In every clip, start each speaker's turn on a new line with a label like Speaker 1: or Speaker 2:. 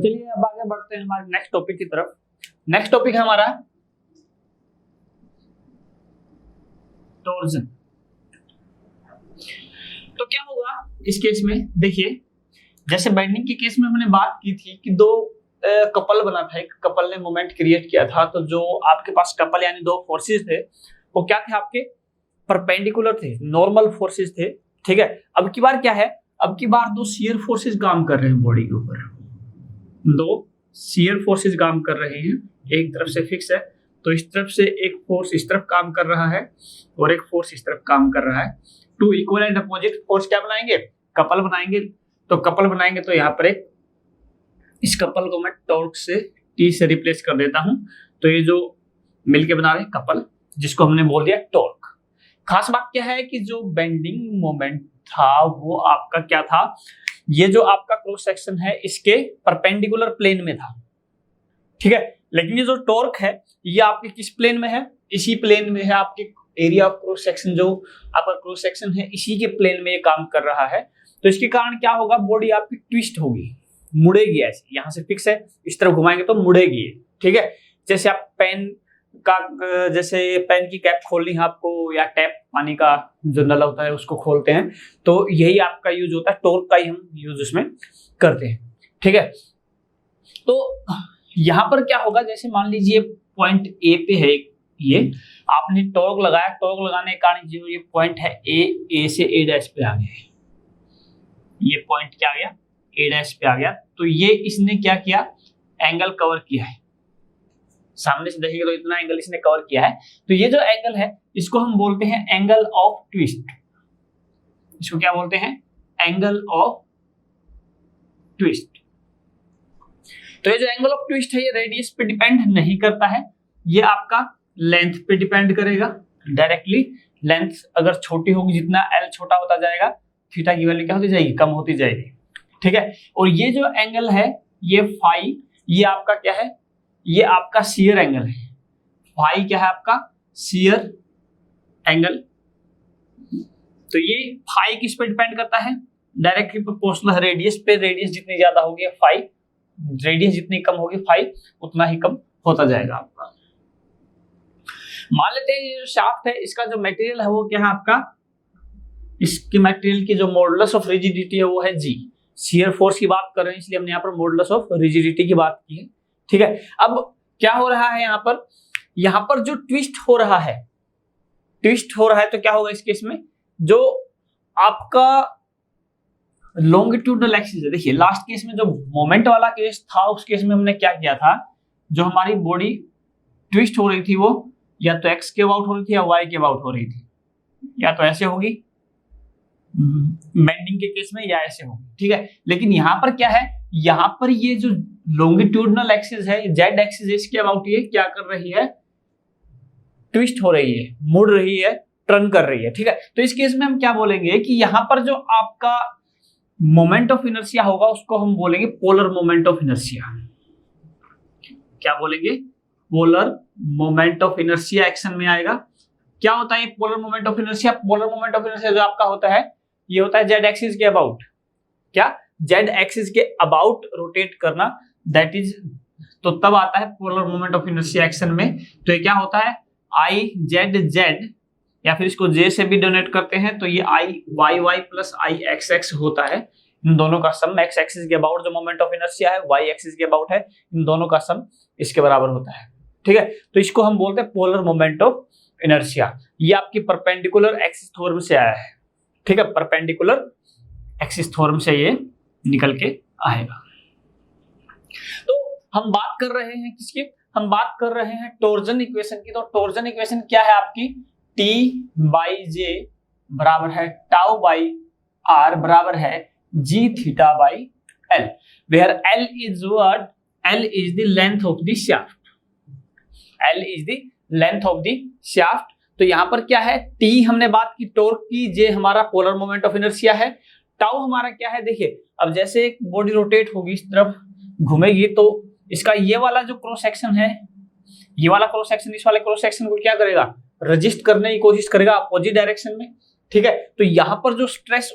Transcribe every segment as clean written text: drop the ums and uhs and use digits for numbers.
Speaker 1: चलिए अब आगे बढ़ते हैं हमारे नेक्स्ट टॉपिक की तरफ। नेक्स्ट टॉपिक है हमारा टॉर्जन। तो क्या होगा इस केस में, देखिए जैसे बेंडिंग के केस में हमने बात की थी कि दो कपल बना था, एक कपल ने मोमेंट क्रिएट किया था, तो जो आपके पास कपल यानी दो फोर्सेस थे वो क्या थे, आपके परपेंडिकुलर थे, नॉर्मल फोर्सेस थे। ठीक है, अब की बार क्या है, अब की बार दो शियर फोर्सेस काम कर रहे हैं बॉडी के ऊपर, दो शियर फोर्सेस काम कर रहे हैं। एक तरफ से फिक्स है तो इस तरफ से एक फोर्स इस तरफ काम कर रहा है और एक फोर्स इस तरफ काम कर रहा है। Two equal and opposite force क्या बनाएंगे, कपल बनाएंगे। तो कपल बनाएंगे तो यहाँ पर एक, इस कपल को मैं टॉर्क से टी से रिप्लेस कर देता हूं, तो ये जो मिलके बना रहे हैं कपल, जिसको हमने बोल दिया टॉर्क। खास बात क्या है कि जो बेंडिंग मोमेंट था वो आपका क्या था, ये जो आपका क्रॉस सेक्शन है इसके परपेंडिकुलर प्लेन में था। ठीक है, लेकिन ये जो टॉर्क है ये आपके किस प्लेन में है, इसी प्लेन में है। आपके एरिया ऑफ क्रॉस सेक्शन, जो आपका क्रॉस सेक्शन है इसी के प्लेन में ये काम कर रहा है। तो इसके कारण क्या होगा, बॉडी आपकी ट्विस्ट होगी, मुड़ेगी ऐसे, यहाँ से फिक्स है इस तरफ घुमाएंगे तो मुड़ेगी। ठीक है, जैसे आप पेन का, जैसे पेन की कैप खोलनी है आपको, या टैप पानी का जो नल होता है उसको खोलते हैं, तो यही आपका यूज होता है, टॉर्क का ही हम यूज उसमें करते हैं। ठीक है, तो यहाँ पर क्या होगा, जैसे मान लीजिए पॉइंट ए पे है, ये आपने टॉर्क लगाया, टॉर्क लगाने के कारण जो ये पॉइंट है ए से ए डैश पे आ गया, ये पॉइंट क्या आ गया, ए डैश पे आ गया। तो ये इसने क्या किया, एंगल कवर किया है, सामने से देखेंगे तो इतना एंगल इसने कवर किया है। तो ये जो एंगल है इसको हम बोलते हैं एंगल ऑफ ट्विस्ट। इसको क्या बोलते हैं, एंगल ऑफ ट्विस्ट। तो ये जो एंगल ऑफ ट्विस्ट है ये रेडियस पे डिपेंड नहीं करता है, ये आपका लेंथ पे डिपेंड करेगा डायरेक्टली। लेंथ अगर छोटी होगी, जितना एल छोटा होता जाएगा थीटा की वैल्यू क्या होती जाएगी, कम होती जाएगी। ठीक है, और ये जो एंगल है ये फाई, ये आपका क्या है, ये आपका शियर एंगल है। फाई क्या है आपका, शियर एंगल। तो ये फाई किस पे डिपेंड करता है, डायरेक्टली प्रोपोर्शनल रेडियस पे। रेडियस जितनी ज्यादा होगी फाई, रेडियस जितनी कम होगी फाई उतना ही कम होता जाएगा आपका। मान लेते हैं ये जो शाफ्ट है इसका जो मटेरियल है वो क्या है आपका, इसके मटेरियल की जो मॉडुलस ऑफ रिजिडिटी है वो है जी। शियर फोर्स की बात कर रहे हैं इसलिए हमने यहाँ पर मॉडुलस ऑफ रिजिडिटी की बात की है। ठीक है, अब क्या हो रहा है यहाँ पर जो ट्विस्ट हो रहा है, तो क्या होगा इस केस में, जो आपका लॉन्गिट्यूडनल एक्सिस है। देखिए लास्ट केस में जो मोमेंट वाला केस था उस केस में हमने क्या किया था, जो हमारी बॉडी ट्विस्ट हो रही थी वो या तो एक्स के अबाउट हो रही थी या वाई के अबाउट हो रही थी, या तो ऐसे होगी बेंडिंग के केस में या ऐसे होगी। ठीक है, लेकिन यहाँ पर क्या है, यहाँ पर ये जो लॉन्गिट्यूडनल एक्सिस है, जेड एक्सिस, इसके अबाउट ये क्या कर रही है, ट्विस्ट हो रही है, मुड़ रही है, टर्न कर रही है। ठीक है, तो इस केस में हम क्या बोलेंगे कि यहाँ पर जो आपका मोमेंट ऑफ इनर्शिया होगा उसको हम बोलेंगे पोलर मोमेंट ऑफ इनर्शिया। क्या बोलेंगे, polar moment of inertia action में आएगा। क्या होता है polar moment of inertia, polar moment of inertia जो आपका होता है ये होता है जेड एक्सिस के अबाउट, क्या, जेड एक्सिस के अबाउट रोटेट करना, दैट इज, तो तब आता है polar moment of inertia action में। तो ये क्या होता है, आई जेड जेड, या फिर इसको जे से भी डोनेट करते हैं तो ये आई वाई वाई प्लस आई एक्स एक्स होता है। इन दोनों का सम, एक्स एक्सिस के अबाउट जो मोमेंट ऑफ इनर्शिया है, वाई एक्सिस के अबाउट है, इन दोनों का सम इसके बराबर होता है। ठीक है, तो इसको हम बोलते हैं पोलर मोमेंट ऑफ इनर्शिया। ये आपकी परपेंडिकुलर एक्सिस थ्योरम से आया है। ठीक है, परपेंडिकुलर एक्सिस थ्योरम से ये निकल के आएगा। तो हम बात कर रहे हैं किसकी, हम बात कर रहे हैं टॉर्जन इक्वेशन की। तो टॉर्जन इक्वेशन क्या है आपकी, T बाई जे बराबर है टाउ बाई आर बराबर है G theta by L, where L is what, L is the length of the shaft, L is the length of the shaft. तो यहां पर क्या है, T हमने बात की टॉर्क की, जे हमारा पोलर मोमेंट ऑफ इनर्शिया है, टाउ हमारा क्या है, देखिए अब जैसे एक बॉडी रोटेट होगी इस तरफ घूमेगी तो इसका ये वाला जो क्रॉस सेक्शन है, ये वाला क्रॉस सेक्शन इस वाले क्रॉस सेक्शन को क्या करेगा, रजिस्ट करने की कोशिश करेगा अपोजिट डायरेक्शन में। ठीक है, तो यहां पर जो स्ट्रेस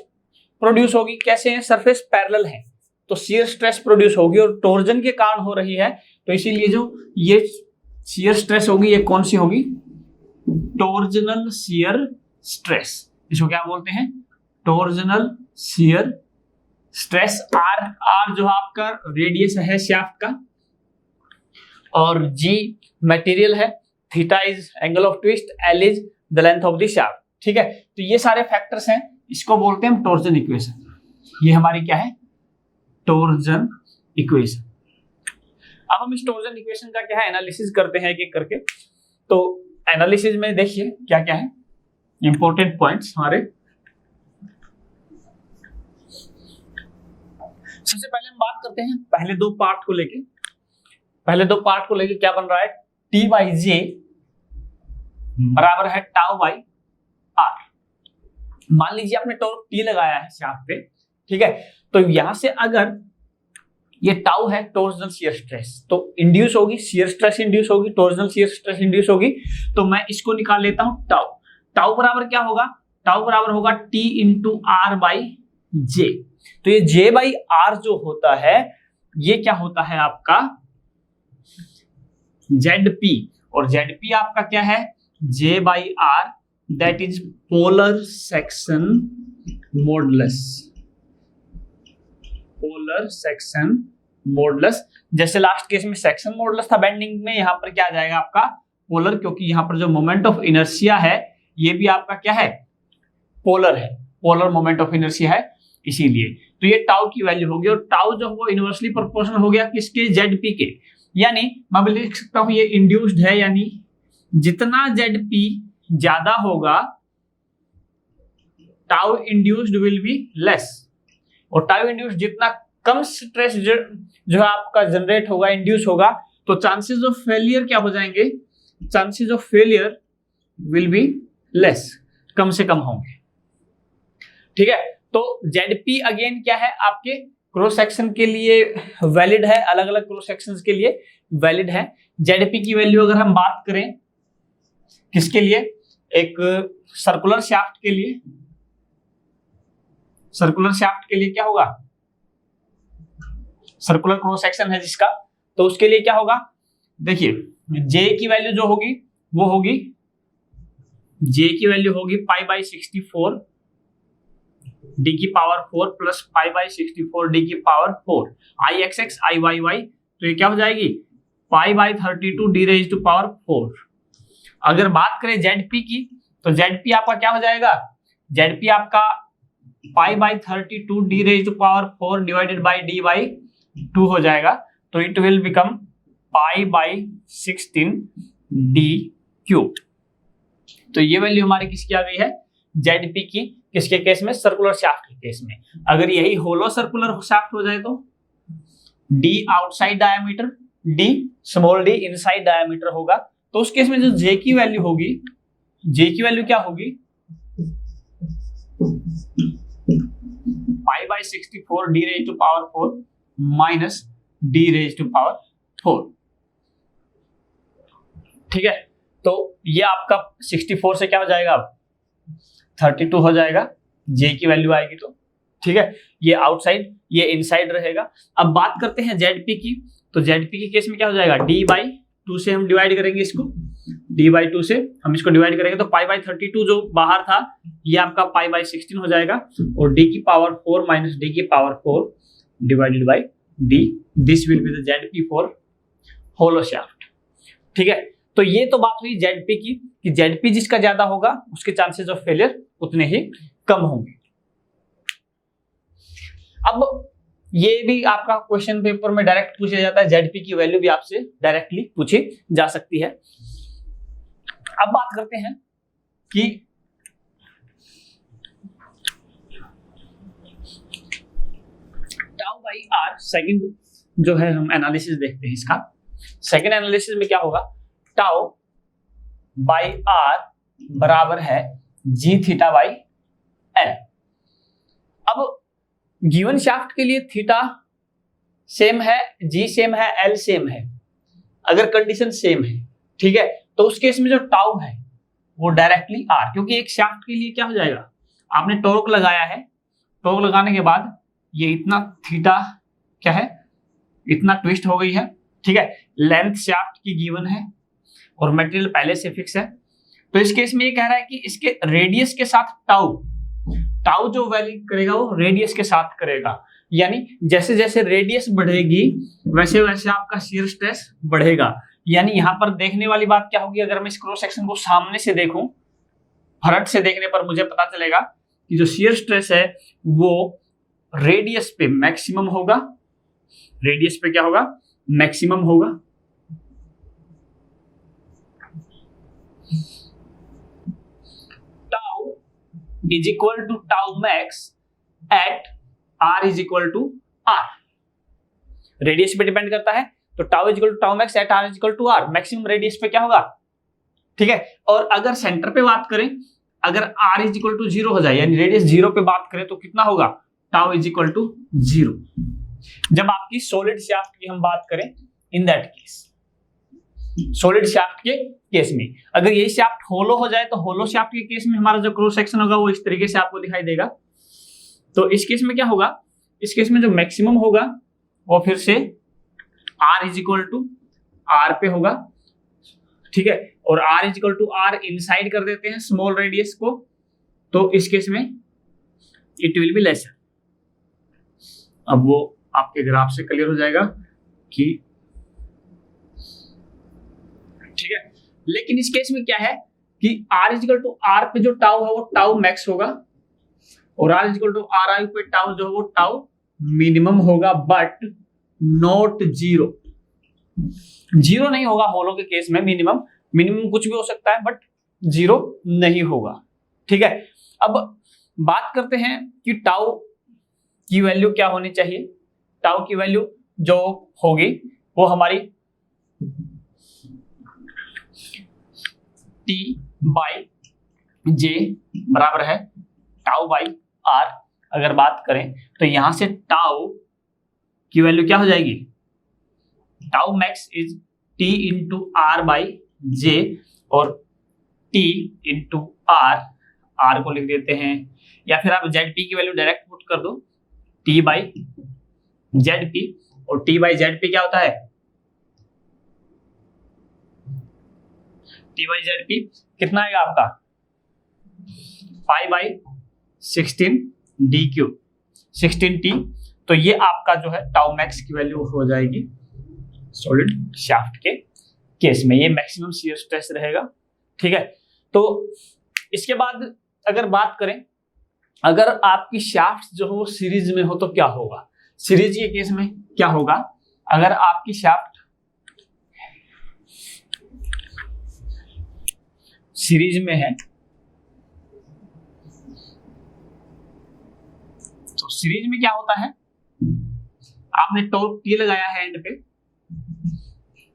Speaker 1: प्रोड्यूस होगी कैसे है, सरफेस पैरेलल है। तो शियर स्ट्रेस प्रोड्यूस होगी और टॉर्जन के कारण हो रही है, तो इसीलिए जो ये शियर स्ट्रेस होगी ये कौन सी होगी, टॉर्जनल शियर स्ट्रेस। इसको क्या बोलते हैं, टॉर्जनल शियर स्ट्रेस। आर जो आपका रेडियस है शाफ्ट का, और जी मटेरियल है, theta is angle of twist, L is the length of the shaft. ठीक है, तो ये सारे फैक्टर्स हैं, इसको बोलते हैं हम टॉर्जन इक्वेशन। ये हमारी क्या है, टॉर्जन इक्वेशन। अब हम इस टॉर्जन इक्वेशन का क्या है एनालिसिस करते हैं एक एक करके। तो एनालिसिस में देखिए क्या क्या है इंपॉर्टेंट पॉइंट्स हमारे। सबसे पहले हम बात करते हैं पहले दो पार्ट को लेके। पहले दो पार्ट को लेके क्या बन रहा है, टी बाई जे बराबर है टाउ बाई आर। मान लीजिए आपने टॉर्क टी लगाया है शाफ्ट पे, ठीक है, तो यहां से अगर ये टाउ है टॉर्जनल शियर स्ट्रेस, तो इंड्यूस होगी, शियर स्ट्रेस इंड्यूस होगी, टॉर्जनल शियर स्ट्रेस इंड्यूस होगी, तो मैं इसको निकाल लेता हूं टाउ। टाउ बराबर क्या होगा, टाउ बराबर होगा टी इंटू आर बाई जे। तो ये जे बाई आर जो होता है ये क्या होता है आपका जेड पी, और जेड पी आपका क्या है J by R, that is polar section modulus. Polar section modulus, जैसे लास्ट केस में सेक्शन मॉडुलस था बेंडिंग में, यहां पर क्या आ जाएगा आपका पोलर, क्योंकि यहां पर जो मोमेंट ऑफ इनर्शिया है ये भी आपका क्या है पोलर है, पोलर मोमेंट ऑफ इनर्शिया है, इसीलिए। तो ये टाउ की वैल्यू होगी, और टाउ जो वो इनवर्सली प्रोपोर्शनल हो गया किसके, जेड पी के। यानी मैं भी लिख सकता हूं ये इंड्यूस्ड है, यानी जितना जेड पी ज्यादा होगा tau induced will be less, और टाउ इंड्यूस्ड जितना कम स्ट्रेस जो आपका जनरेट होगा, इंड्यूस होगा, तो चांसेस ऑफ फेलियर क्या हो जाएंगे, chances of failure will be less, कम से कम होंगे। ठीक है, तो जेडपी अगेन क्या है आपके क्रॉस सेक्शन के लिए वैलिड है, अलग अलग क्रॉस सेक्शंस के लिए वैलिड है। जेडपी की वैल्यू अगर हम बात करें किसके लिए, एक सर्कुलर शाफ्ट के लिए, सर्कुलर शाफ्ट के लिए क्या होगा, सर्कुलर क्रॉस सेक्शन है जिसका, तो उसके लिए क्या होगा, देखिए जे की वैल्यू जो होगी वो होगी, जे की वैल्यू होगी पाई बाई 64 डी की power 4 plus pi by 64 D की power 4, I x x I y y, तो ये क्या हो जाएगी pi by 32 D raise to power 4। अगर बात करें जेडपी की, तो जेडपी आपका क्या हो जाएगा, जेडपी आपका pi by 32 D raise to power 4 divided by D by 2 हो जाएगा, तो it will become pi by 16 D cube. तो ये वैल्यू हमारी किसकी आ गई है, जेडपी की, किसके केस में, सर्कुलर शाफ्ट के केस में। अगर यही होलो सर्कुलर शाफ्ट हो जाए तो D outside diameter, D small D inside diameter होगा, तो उस केस में जो जे की वैल्यू होगी, जे की वैल्यू क्या होगी pi by 64 D raise to power 4 minus D raise to power 4। ठीक है, तो ये आपका 64 से क्या हो जाएगा, अब 32 हो जाएगा, जे की वैल्यू आएगी तो। ठीक है, ये आउटसाइड ये इनसाइड रहेगा। अब बात करते हैं जेडपी की, तो जेडपी के केस में क्या हो जाएगा, डी बाई 2 से हम डिवाइड करेंगे इसको, डी बाई 2 से हम इसको डिवाइड करेंगे, तो पाई बाई 32 जो बाहर था ये आपका पाई बाई 16 हो जाएगा, और डी की पावर 4 माइनस डी की power 4 divided by D, this will be the ZP for hollow shaft. ठीक है, तो ये तो बात हुई जेडपी की, कि जेडपी जिसका ज्यादा होगा उसके चांसेस ऑफ फेलियर उतने ही कम होंगे। अब ये भी आपका क्वेश्चन पेपर में डायरेक्ट पूछा जाता है, जेडपी की वैल्यू भी आपसे डायरेक्टली पूछी जा सकती है। अब बात करते हैं कि टाउ बाई आर, सेकंड जो है हम एनालिसिस देखते हैं इसका। सेकंड एनालिसिस में क्या होगा, टाउ बाई आर बराबर है जी थीटा बाई एल। अब गिवन शाफ्ट के लिए थीटा सेम है, जी सेम है, एल सेम है, अगर कंडीशन सेम है, ठीक है, तो उस केस में जो टाउ है वो डायरेक्टली आर, क्योंकि एक शाफ्ट के लिए क्या हो जाएगा, आपने टॉर्क लगाया है, टॉर्क लगाने के बाद ये इतना थीटा क्या है, इतना ट्विस्ट हो गई है, ठीक है। लेंथ शाफ्ट की गिवन है और मटेरियल पहले से फिक्स है। तो इस केस में ये कह रहा है कि इसके रेडियस के साथ टाउ जो वैल्यू करेगा वो रेडियस के साथ करेगा, यानी जैसे जैसे रेडियस बढ़ेगी वैसे वैसे आपका शियर स्ट्रेस बढ़ेगा। यानी यहां पर देखने वाली बात क्या होगी, अगर मैं इस क्रॉस सेक्शन को सामने से देखूं, फ्रंट से देखने पर मुझे पता चलेगा कि जो शियर स्ट्रेस है वो रेडियस पे मैक्सिमम होगा, रेडियस पे क्या होगा, मैक्सिमम होगा। Tau is equal to tau max at R is equal to R, radius पे डिपेंड करता है। तो tau is equal to tau max at R is equal to R, maximum radius पे क्या होगा, ठीक है। और अगर सेंटर पे बात करें, अगर आर इज इक्वल टू 0 हो जाए यानी रेडियस 0 पे बात करें तो कितना होगा, टाउ इज इक्वल टू 0। जब आपकी सॉलिड शाफ्ट की हम बात करें, in that case solid shaft के केस में, अगर ये शाफ्ट होलो हो जाए तो होलो शाफ्ट के केस में हमारा जो क्रॉस सेक्शन होगा वो इस तरीके से आपको दिखाई देगा। तो इस केस में क्या होगा, इस केस में जो मैक्सिमम होगा वो फिर से R is equal to R पे होगा, ठीक है। और R is equal to R inside कर देते हैं स्मॉल रेडियस को, तो इस केस में इट विल बी लेसर। अब वो आपके ग्राफ से क्लियर हो जाएगा कि, ठीक है। लेकिन इस केस में क्या है कि R is equal to R पे जो टाउ है वो टाउ मैक्स होगा और R is equal to R I पे टाउ जो है वो टाउ मिनिमम होगा, बट नॉट 0। 0 नहीं होगा होलो के केस में, मिनिमम कुछ भी हो सकता है बट 0 नहीं होगा, ठीक है। अब बात करते हैं कि टाउ की वैल्यू क्या होनी चाहिए। टाउ की वैल्यू जो होगी वो हमारी T बाई जे बराबर है टाउ बाई आर। अगर बात करें तो यहां से टाउ की वैल्यू क्या हो जाएगी, tau max is T into R by J और T इंटू आर को लिख देते हैं, या फिर आप ZP की वैल्यू डायरेक्ट पुट कर दो, T बाई ZP, और T बाई ZP क्या होता है, T बाई ZP कितना आएगा आपका 5/16 D क्यूब 16T। तो ये आपका जो है टाउ मैक्स की वैल्यू हो जाएगी सॉलिड शाफ्ट के केस में, ये मैक्सिमम शियर स्ट्रेस रहेगा, ठीक है। तो इसके बाद अगर बात करें, अगर आपकी शाफ्ट जो हो सीरीज में हो तो क्या होगा, सीरीज के केस में क्या होगा, अगर आपकी शाफ्ट सीरीज में है तो सीरीज में क्या होता है, आपने टॉर्क T लगाया है एंड पे,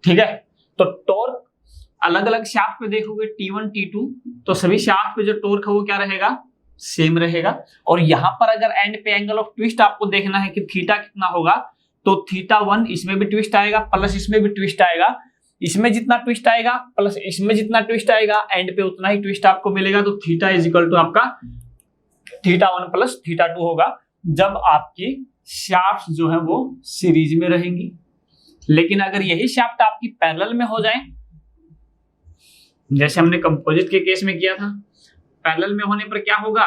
Speaker 1: ठीक है। तो टॉर्क अलग अलग शाफ्ट पे देखोगे T1 T2, तो सभी शाफ्ट पे जो टॉर्क है वो क्या रहेगा, सेम रहेगा। और यहां पर अगर एंड पे एंगल ऑफ ट्विस्ट आपको देखना है कि थीटा कितना होगा, तो θ1 इसमें भी ट्विस्ट आएगा प्लस इसमें भी ट्विस्ट आएगा, इसमें जितना ट्विस्ट आएगा प्लस इसमें जितना ट्विस्ट आएगा, एंड पे उतना ही ट्विस्ट आपको मिलेगा। तो थीटा इज इक्वल टू आपका θ1 प्लस θ2 होगा जब आपकी शाफ्ट जो है वो सीरीज में रहेंगी। लेकिन अगर यही शाफ्ट आपकी पैरेलल में हो जाए, जैसे हमने कंपोजिट के केस में किया था, पैरेलल में होने पर क्या होगा,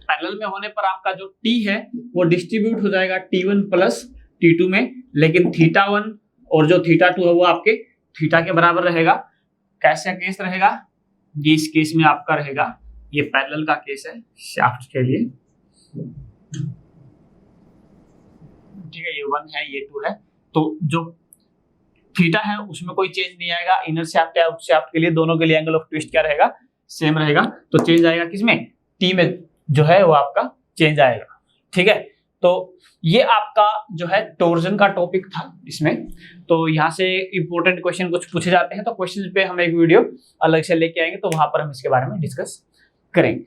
Speaker 1: पैरेलल में होने पर आपका जो T है वो डिस्ट्रीब्यूट हो जाएगा T1 प्लस T2 में, लेकिन θ1 और जो θ2 है वो आपके थीटा के बराबर रहेगा। कैसा केस रहेगा, ये इस केस में आपका रहेगा, ये पैरेलल का केस है शाफ्ट के लिए, ठीक है। ये 1 है ये 2 है, तो जो थीटा है उसमें कोई चेंज नहीं आएगा, इनर शाफ्ट या आउटर शाफ्ट के लिए दोनों के लिए एंगल ऑफ ट्विस्ट क्या रहेगा, सेम रहेगा। तो चेंज आएगा किसमें, T में जो है वो आपका चेंज आएगा, ठीक है। तो ये आपका जो है टॉर्जन का टॉपिक था इसमें। तो यहाँ से इंपॉर्टेंट क्वेश्चन कुछ पूछे जाते हैं, तो क्वेश्चन पे हम एक वीडियो अलग से लेके आएंगे, तो वहां पर हम इसके बारे में डिस्कस करेंगे।